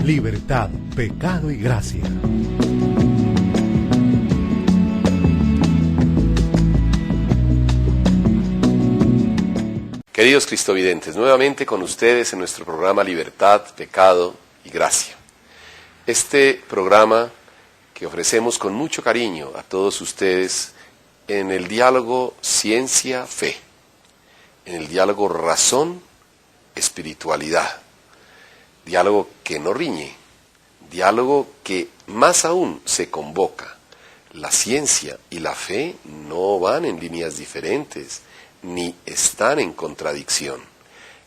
Libertad, pecado y gracia. Queridos cristovidentes, nuevamente con ustedes en nuestro programa Libertad, Pecado y Gracia. Este programa que ofrecemos con mucho cariño a todos ustedes en el diálogo ciencia-fe, en el diálogo razón-espiritualidad, diálogo que no riñe, diálogo que más aún se convoca. La ciencia y la fe no van en líneas diferentes, ni están en contradicción.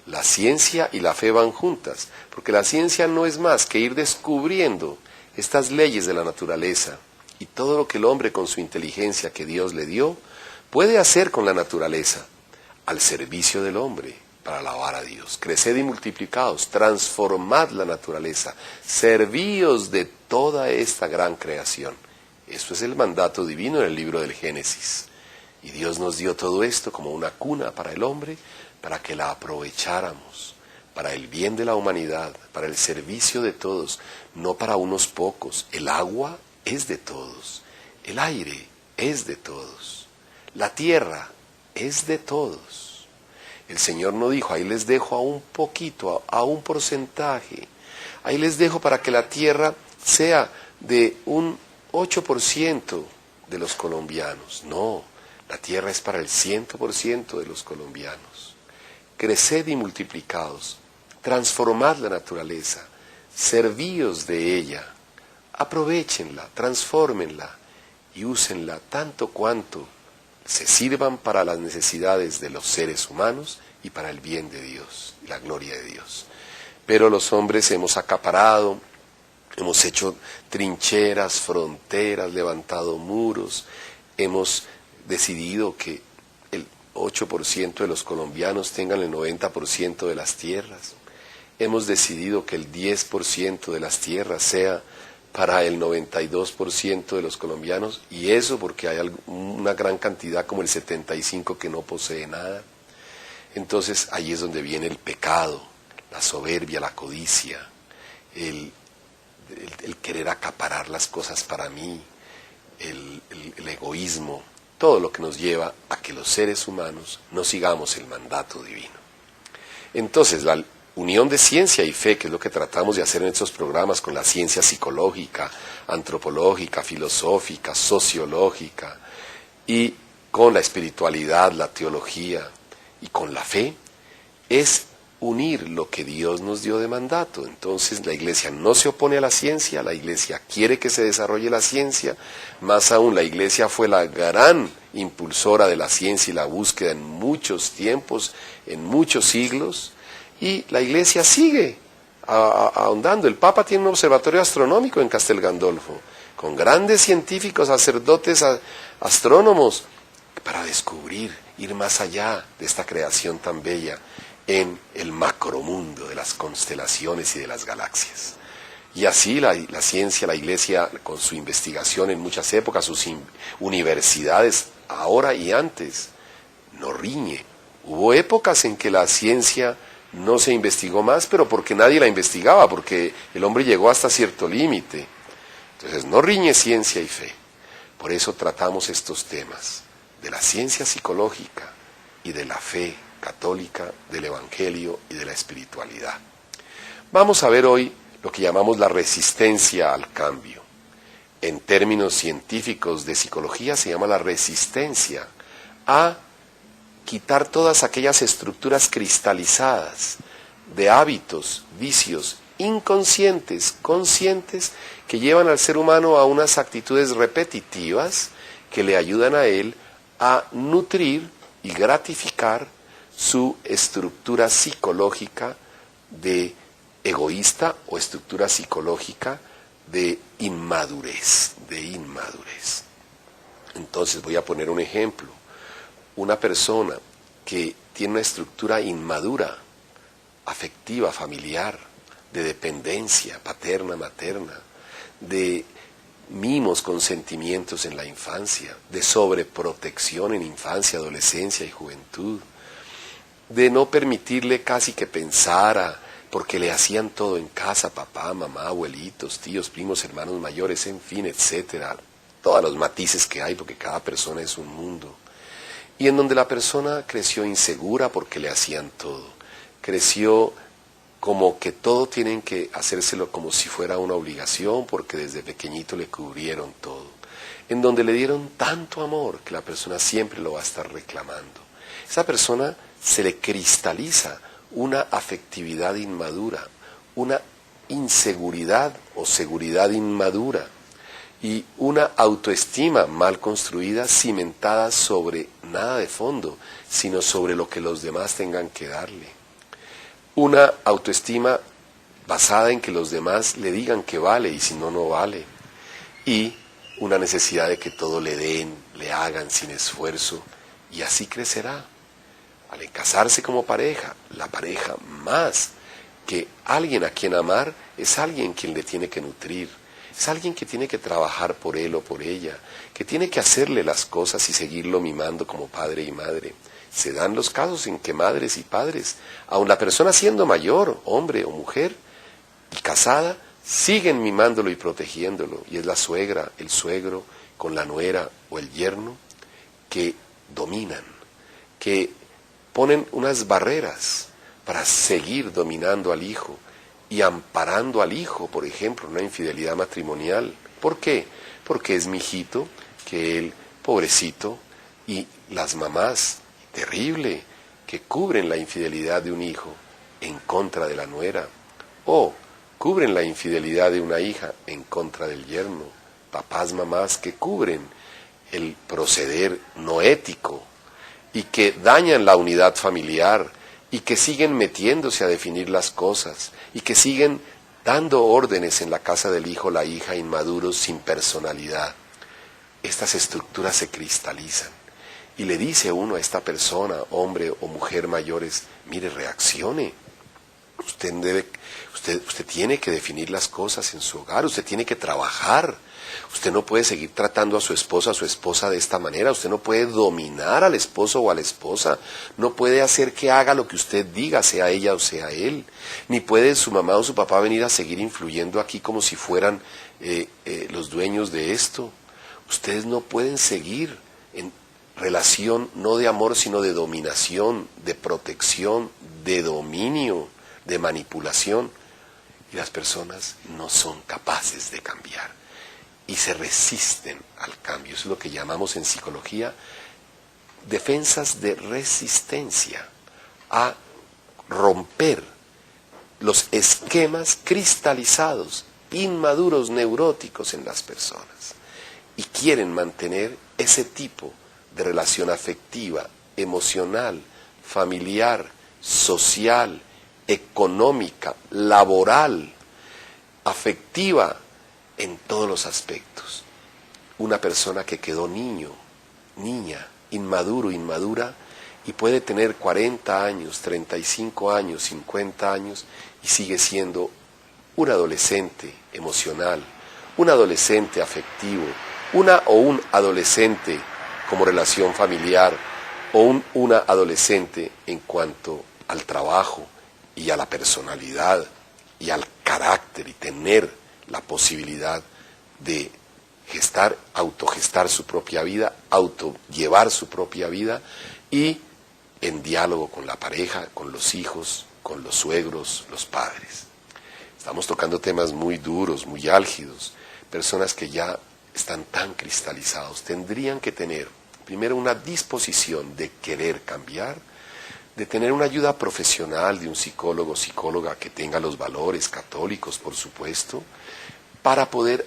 La ciencia y la fe van juntas, porque la ciencia no es más que ir descubriendo estas leyes de la naturaleza y todo lo que el hombre con su inteligencia que Dios le dio puede hacer con la naturaleza, al servicio del hombre, para alabar a Dios. Creced y multiplicaos, transformad la naturaleza, servíos de toda esta gran creación. Eso es el mandato divino en el libro del Génesis. Y Dios nos dio todo esto como una cuna para el hombre, para que la aprovecháramos, para el bien de la humanidad, para el servicio de todos, no para unos pocos. El agua es de todos, el aire es de todos, la tierra es de todos. El Señor no dijo, ahí les dejo a un poquito, a un porcentaje, ahí les dejo para que la tierra sea de un 8% de los colombianos. No, la tierra es para el 100% de los colombianos. Creced y multiplicaos, transformad la naturaleza, servíos de ella, aprovéchenla, transfórmenla y úsenla tanto cuanto se sirvan para las necesidades de los seres humanos y para el bien de Dios y la gloria de Dios. Pero los hombres hemos acaparado, hemos hecho trincheras, fronteras, levantado muros, hemos decidido que el 8% de los colombianos tengan el 90% de las tierras. Hemos decidido que el 10% de las tierras sea para el 92% de los colombianos, y eso porque hay una gran cantidad como el 75% que no posee nada. Entonces ahí es donde viene el pecado, la soberbia, la codicia, el querer acaparar las cosas para mí, el egoísmo, todo lo que nos lleva a que los seres humanos no sigamos el mandato divino. Entonces, la unión de ciencia y fe, que es lo que tratamos de hacer en estos programas con la ciencia psicológica, antropológica, filosófica, sociológica, y con la espiritualidad, la teología, y con la fe, es unir lo que Dios nos dio de mandato. Entonces la Iglesia no se opone a la ciencia, la Iglesia quiere que se desarrolle la ciencia, más aún la Iglesia fue la gran impulsora de la ciencia y la búsqueda en muchos tiempos, en muchos siglos, y la Iglesia sigue ahondando. El Papa tiene un observatorio astronómico en Castel Gandolfo, con grandes científicos, sacerdotes, astrónomos, para descubrir, ir más allá de esta creación tan bella, en el macromundo de las constelaciones y de las galaxias. Y así la ciencia, la Iglesia, con su investigación en muchas épocas, sus universidades, ahora y antes, no riñe. Hubo épocas en que la ciencia no se investigó más, pero porque nadie la investigaba, porque el hombre llegó hasta cierto límite. Entonces no riñe ciencia y fe. Por eso tratamos estos temas, de la ciencia psicológica y de la fe católica, del Evangelio y de la espiritualidad. Vamos a ver hoy lo que llamamos la resistencia al cambio. En términos científicos de psicología se llama la resistencia a quitar todas aquellas estructuras cristalizadas de hábitos, vicios inconscientes, conscientes, que llevan al ser humano a unas actitudes repetitivas que le ayudan a él a nutrir y gratificar su estructura psicológica de egoísta o estructura psicológica de inmadurez, Entonces voy a poner un ejemplo. Una persona que tiene una estructura inmadura, afectiva, familiar, de dependencia paterna, materna, de mimos con sentimientos en la infancia, de sobreprotección en infancia, adolescencia y juventud, de no permitirle casi que pensara, porque le hacían todo en casa, papá, mamá, abuelitos, tíos, primos, hermanos mayores, en fin, etcétera. Todos los matices que hay, porque cada persona es un mundo. Y en donde la persona creció insegura porque le hacían todo. Creció como que todo tienen que hacérselo como si fuera una obligación, porque desde pequeñito le cubrieron todo. En donde le dieron tanto amor que la persona siempre lo va a estar reclamando. Esa persona se le cristaliza una afectividad inmadura, una inseguridad o seguridad inmadura y una autoestima mal construida, cimentada sobre nada de fondo, sino sobre lo que los demás tengan que darle. Una autoestima basada en que los demás le digan que vale y si no, no vale. Y una necesidad de que todo le den, le hagan sin esfuerzo, y así crecerá. Al casarse como pareja, la pareja más que alguien a quien amar es alguien quien le tiene que nutrir, es alguien que tiene que trabajar por él o por ella, que tiene que hacerle las cosas y seguirlo mimando como padre y madre. Se dan los casos en que madres y padres, aun la persona siendo mayor, hombre o mujer, y casada, siguen mimándolo y protegiéndolo, y es la suegra, el suegro, con la nuera o el yerno, que dominan, que ponen unas barreras para seguir dominando al hijo y amparando al hijo, por ejemplo, en una infidelidad matrimonial. ¿Por qué? Porque es mi hijito, que él, pobrecito, y las mamás, terrible, que cubren la infidelidad de un hijo en contra de la nuera, o cubren la infidelidad de una hija en contra del yerno, papás, mamás que cubren el proceder no ético y que dañan la unidad familiar y que siguen metiéndose a definir las cosas y que siguen dando órdenes en la casa del hijo o la hija inmaduros sin personalidad. Estas estructuras se cristalizan y le dice uno a esta persona, hombre o mujer mayores, mire, reaccione. Usted tiene que definir las cosas en su hogar, usted tiene que trabajar. Usted no puede seguir tratando a su esposa de esta manera, usted no puede dominar al esposo o a la esposa, no puede hacer que haga lo que usted diga, sea ella o sea él, ni puede su mamá o su papá venir a seguir influyendo aquí como si fueran los dueños de esto. Ustedes no pueden seguir en relación no de amor sino de dominación, de protección, de dominio, de manipulación, y las personas no son capaces de cambiar. Y se resisten al cambio. Eso es lo que llamamos en psicología defensas de resistencia a romper los esquemas cristalizados, inmaduros, neuróticos en las personas. Y quieren mantener ese tipo de relación afectiva, emocional, familiar, social, económica, laboral, afectiva, en todos los aspectos. Una persona que quedó niño, niña, inmaduro, inmadura, y puede tener 40 años, 35 años, 50 años, y sigue siendo un adolescente emocional, un adolescente afectivo, un adolescente como relación familiar, o una adolescente en cuanto al trabajo y a la personalidad y al carácter y tener la posibilidad de autogestar su propia vida, autollevar su propia vida y en diálogo con la pareja, con los hijos, con los suegros, los padres. Estamos tocando temas muy duros, muy álgidos, personas que ya están tan cristalizados. Tendrían que tener primero una disposición de querer cambiar, de tener una ayuda profesional de un psicólogo o psicóloga que tenga los valores católicos, por supuesto, para poder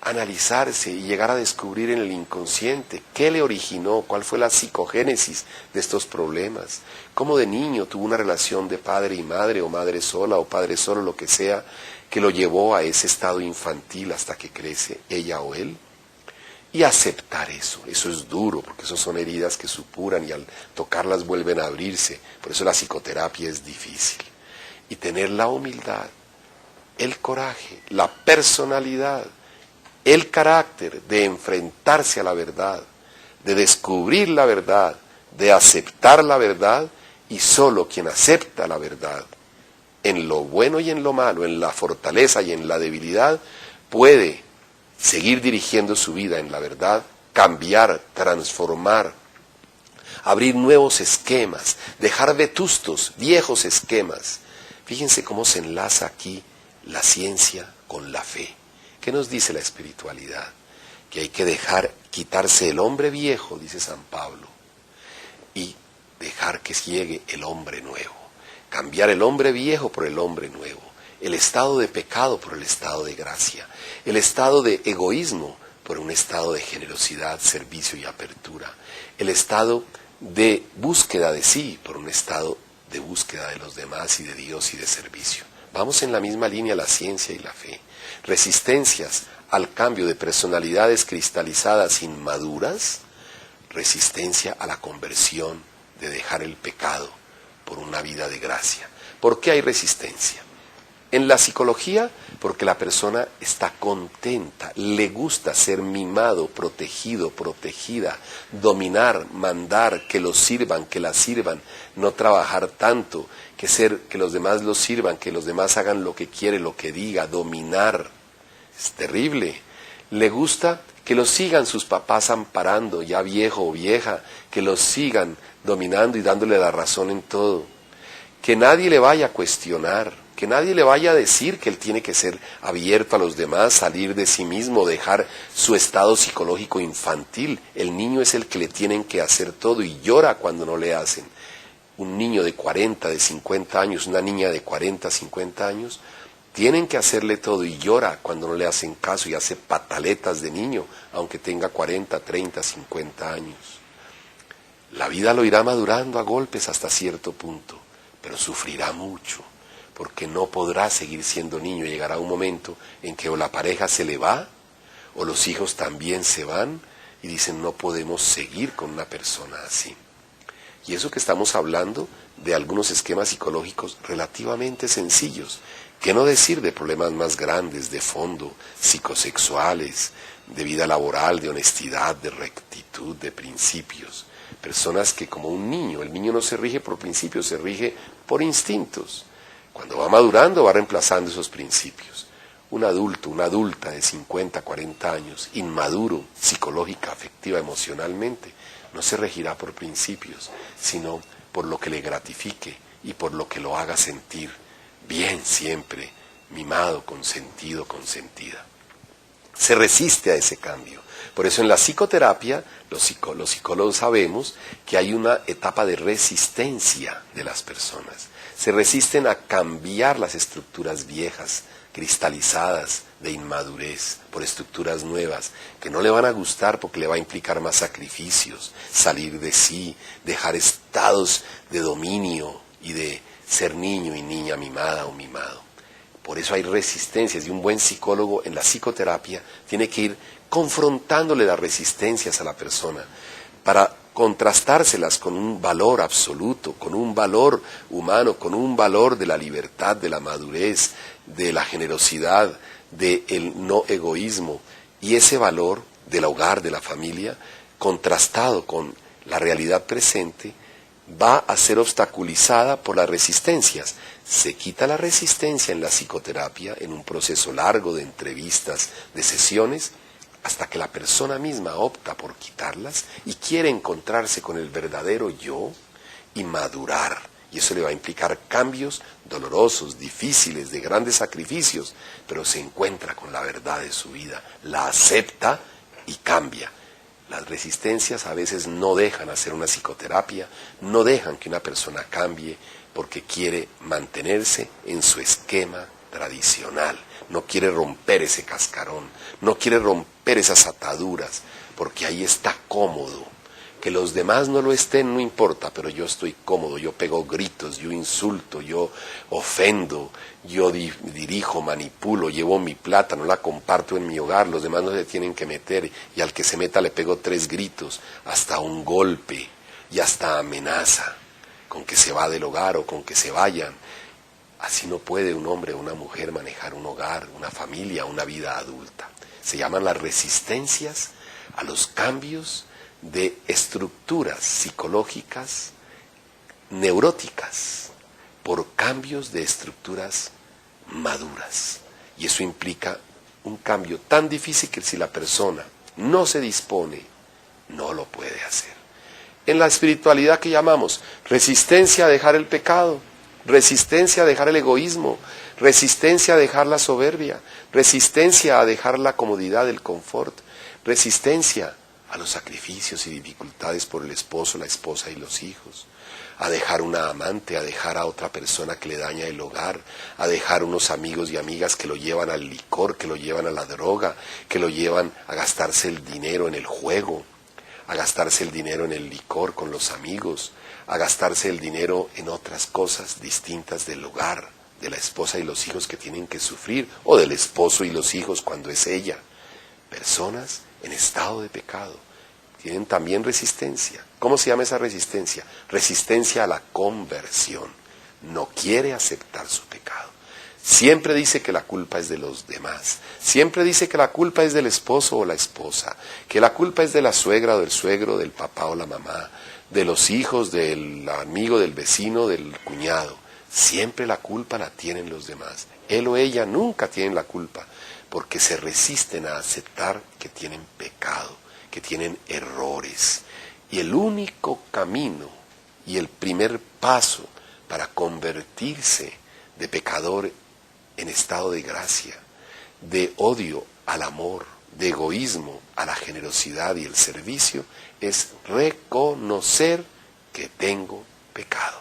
analizarse y llegar a descubrir en el inconsciente qué le originó, cuál fue la psicogénesis de estos problemas, cómo de niño tuvo una relación de padre y madre, o madre sola, o padre solo, lo que sea, que lo llevó a ese estado infantil hasta que crece ella o él. Y aceptar eso es duro, porque eso son heridas que supuran y al tocarlas vuelven a abrirse, por eso la psicoterapia es difícil. Y tener la humildad, el coraje, la personalidad, el carácter de enfrentarse a la verdad, de descubrir la verdad, de aceptar la verdad, y solo quien acepta la verdad en lo bueno y en lo malo, en la fortaleza y en la debilidad, puede seguir dirigiendo su vida en la verdad, cambiar, transformar, abrir nuevos esquemas, dejar vetustos, viejos esquemas. Fíjense cómo se enlaza aquí la ciencia con la fe. ¿Qué nos dice la espiritualidad? Que hay que quitarse el hombre viejo, dice San Pablo, y dejar que llegue el hombre nuevo. Cambiar el hombre viejo por el hombre nuevo. El estado de pecado por el estado de gracia. El estado de egoísmo por un estado de generosidad, servicio y apertura. El estado de búsqueda de sí por un estado de búsqueda de los demás y de Dios y de servicio. Vamos en la misma línea la ciencia y la fe. Resistencias al cambio de personalidades cristalizadas inmaduras, resistencia a la conversión de dejar el pecado por una vida de gracia. ¿Por qué hay resistencia? En la psicología, porque la persona está contenta, le gusta ser mimado, protegido, protegida, dominar, mandar, que los sirvan, que la sirvan, no trabajar tanto, que los demás los sirvan, que los demás hagan lo que quiere, lo que diga, dominar. Es terrible. Le gusta que los sigan sus papás amparando, ya viejo o vieja, que los sigan dominando y dándole la razón en todo. Que nadie le vaya a cuestionar, que nadie le vaya a decir que él tiene que ser abierto a los demás, salir de sí mismo, dejar su estado psicológico infantil. El niño es el que le tienen que hacer todo y llora cuando no le hacen. Un niño de 40, de 50 años, una niña de 40, 50 años, tienen que hacerle todo y llora cuando no le hacen caso y hace pataletas de niño, aunque tenga 40, 30, 50 años. La vida lo irá madurando a golpes hasta cierto punto, pero sufrirá mucho, porque no podrá seguir siendo niño. Llegará un momento en que o la pareja se le va, o los hijos también se van, y dicen no podemos seguir con una persona así. Y eso que estamos hablando de algunos esquemas psicológicos relativamente sencillos, ¿qué no decir de problemas más grandes, de fondo, psicosexuales, de vida laboral, de honestidad, de rectitud, de principios? Personas que como un niño, el niño no se rige por principios, se rige por instintos. Cuando va madurando va reemplazando esos principios. Un adulto, una adulta de 50, 40 años, inmaduro, psicológica, afectiva, emocionalmente, no se regirá por principios, sino por lo que le gratifique y por lo que lo haga sentir bien siempre, mimado, consentido, consentida. Se resiste a ese cambio. Por eso en la psicoterapia, los psicólogos sabemos que hay una etapa de resistencia de las personas. Se resisten a cambiar las estructuras viejas, cristalizadas de inmadurez, por estructuras nuevas, que no le van a gustar porque le va a implicar más sacrificios, salir de sí, dejar estados de dominio y de ser niño y niña mimada o mimado. Por eso hay resistencias y un buen psicólogo en la psicoterapia tiene que ir confrontándole las resistencias a la persona para contrastárselas con un valor absoluto, con un valor humano, con un valor de la libertad, de la madurez, de la generosidad, del no egoísmo. Y ese valor del hogar, de la familia, contrastado con la realidad presente, va a ser obstaculizada por las resistencias. Se quita la resistencia en la psicoterapia, en un proceso largo de entrevistas, de sesiones, hasta que la persona misma opta por quitarlas y quiere encontrarse con el verdadero yo y madurar. Y eso le va a implicar cambios dolorosos, difíciles, de grandes sacrificios, pero se encuentra con la verdad de su vida, la acepta y cambia. Las resistencias a veces no dejan hacer una psicoterapia, no dejan que una persona cambie porque quiere mantenerse en su esquema tradicional. No quiere romper ese cascarón, no quiere romper esas ataduras, porque ahí está cómodo. Que los demás no lo estén no importa, pero yo estoy cómodo, yo pego gritos, yo insulto, yo ofendo, yo dirijo, manipulo, llevo mi plata, no la comparto en mi hogar, los demás no se tienen que meter, y al que se meta le pego 3 gritos, hasta un golpe, y hasta amenaza, con que se va del hogar o con que se vayan. Así no puede un hombre o una mujer manejar un hogar, una familia, una vida adulta. Se llaman las resistencias a los cambios de estructuras psicológicas neuróticas, por cambios de estructuras maduras. Y eso implica un cambio tan difícil que si la persona no se dispone, no lo puede hacer. En la espiritualidad que llamamos resistencia a dejar el pecado, resistencia a dejar el egoísmo, resistencia a dejar la soberbia, resistencia a dejar la comodidad, el confort, resistencia a los sacrificios y dificultades por el esposo, la esposa y los hijos, a dejar una amante, a dejar a otra persona que le daña el hogar, a dejar unos amigos y amigas que lo llevan al licor, que lo llevan a la droga, que lo llevan a gastarse el dinero en el juego, a gastarse el dinero en el licor con los amigos, a gastarse el dinero en otras cosas distintas del hogar, de la esposa y los hijos que tienen que sufrir, o del esposo y los hijos cuando es ella. Personas en estado de pecado tienen también resistencia. ¿Cómo se llama esa resistencia? Resistencia a la conversión. No quiere aceptar su pecado. Siempre dice que la culpa es de los demás. Siempre dice que la culpa es del esposo o la esposa, que la culpa es de la suegra o del suegro, del papá o la mamá, de los hijos, del amigo, del vecino, del cuñado. Siempre la culpa la tienen los demás. Él o ella nunca tienen la culpa, porque se resisten a aceptar que tienen pecado, que tienen errores. Y el único camino y el primer paso para convertirse de pecador en estado de gracia, de odio al amor, de egoísmo a la generosidad y el servicio, es reconocer que tengo pecado.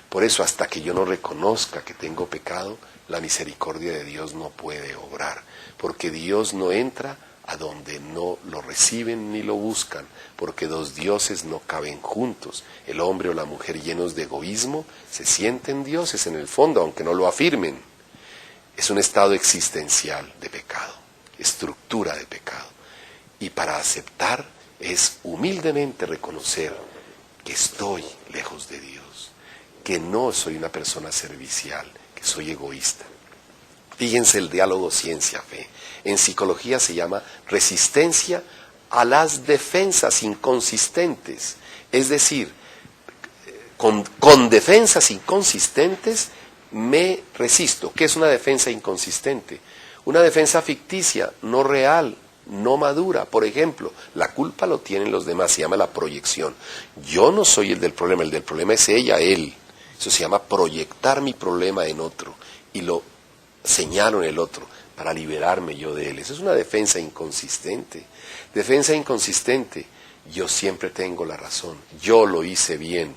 Por eso, hasta que yo no reconozca que tengo pecado, la misericordia de Dios no puede obrar, porque Dios no entra a donde no lo reciben ni lo buscan, porque dos dioses no caben juntos. El hombre o la mujer llenos de egoísmo se sienten dioses en el fondo, aunque no lo afirmen. Es un estado existencial de pecado, estructura de pecado. Y para aceptar es humildemente reconocer que estoy lejos de Dios, que no soy una persona servicial, que soy egoísta. Fíjense el diálogo ciencia-fe. En psicología se llama resistencia a las defensas inconsistentes. Es decir, con defensas inconsistentes me resisto. ¿Qué es una defensa inconsistente? Una defensa ficticia, no real, no madura. Por ejemplo, la culpa lo tienen los demás, se llama la proyección. Yo no soy el del problema es ella, él. Eso se llama proyectar mi problema en otro y lo señalo en el otro para liberarme yo de él. Eso es una defensa inconsistente. Defensa inconsistente, yo siempre tengo la razón, yo lo hice bien.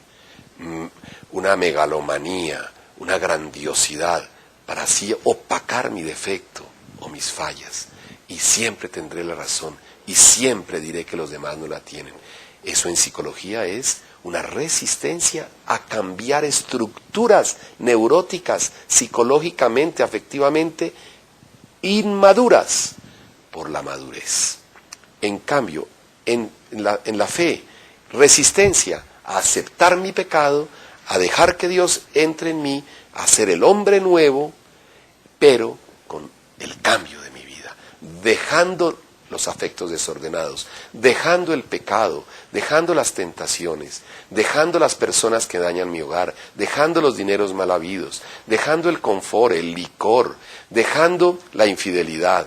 Una megalomanía, una grandiosidad, para así opacar mi defecto o mis fallas. Y siempre tendré la razón, y siempre diré que los demás no la tienen. Eso en psicología es una resistencia a cambiar estructuras neuróticas, psicológicamente, afectivamente, inmaduras por la madurez. En cambio, en la fe, resistencia a aceptar mi pecado, a dejar que Dios entre en mí, a ser el hombre nuevo, pero con el cambio de mi vida, dejando los afectos desordenados, dejando el pecado, dejando las tentaciones, dejando las personas que dañan mi hogar, dejando los dineros mal habidos, dejando el confort, el licor, dejando la infidelidad,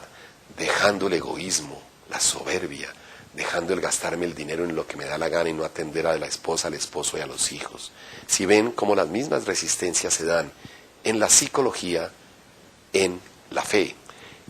dejando el egoísmo, la soberbia, dejando el gastarme el dinero en lo que me da la gana y no atender a la esposa, al esposo y a los hijos. Si ven cómo las mismas resistencias se dan en la psicología, en la fe,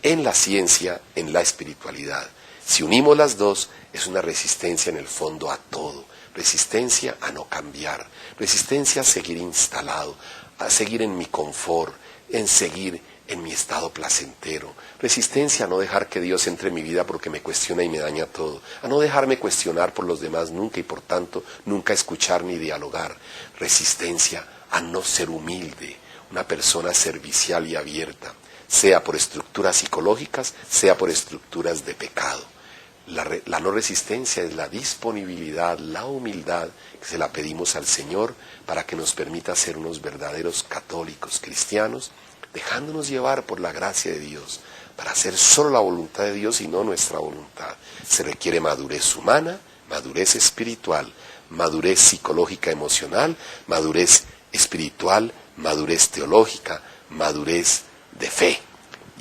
en la ciencia, en la espiritualidad. Si unimos las dos, es una resistencia en el fondo a todo. Resistencia a no cambiar, resistencia a seguir instalado, a seguir en mi confort, en seguir en mi estado placentero. Resistencia a no dejar que Dios entre en mi vida porque me cuestiona y me daña todo. A no dejarme cuestionar por los demás nunca y por tanto nunca escuchar ni dialogar. Resistencia a no ser humilde, una persona servicial y abierta, sea por estructuras psicológicas, sea por estructuras de pecado. La no resistencia es la disponibilidad, la humildad que se la pedimos al Señor para que nos permita ser unos verdaderos católicos cristianos, dejándonos llevar por la gracia de Dios, para hacer solo la voluntad de Dios y no nuestra voluntad. Se requiere madurez humana, madurez espiritual, madurez psicológica emocional, madurez espiritual madurez teológica, madurez de fe.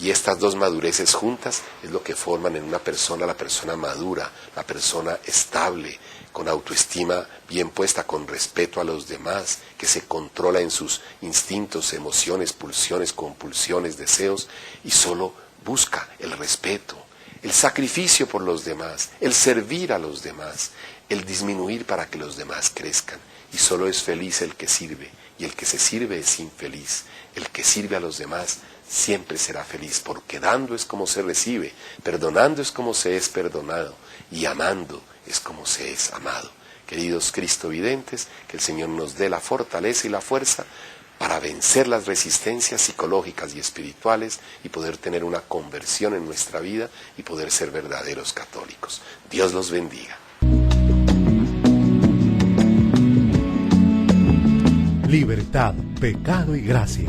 Y estas dos madureces juntas es lo que forman en una persona la persona madura, la persona estable, con autoestima bien puesta, con respeto a los demás, que se controla en sus instintos, emociones, pulsiones, compulsiones, deseos, y solo busca el respeto, el sacrificio por los demás, el servir a los demás, el disminuir para que los demás crezcan. Y solo es feliz el que sirve, y el que se sirve es infeliz. El que sirve a los demás siempre será feliz, porque dando es como se recibe, perdonando es como se es perdonado, y amando es como se es amado. Queridos cristovidentes, que el Señor nos dé la fortaleza y la fuerza para vencer las resistencias psicológicas y espirituales y poder tener una conversión en nuestra vida y poder ser verdaderos católicos. Dios los bendiga. Libertad, pecado y gracia.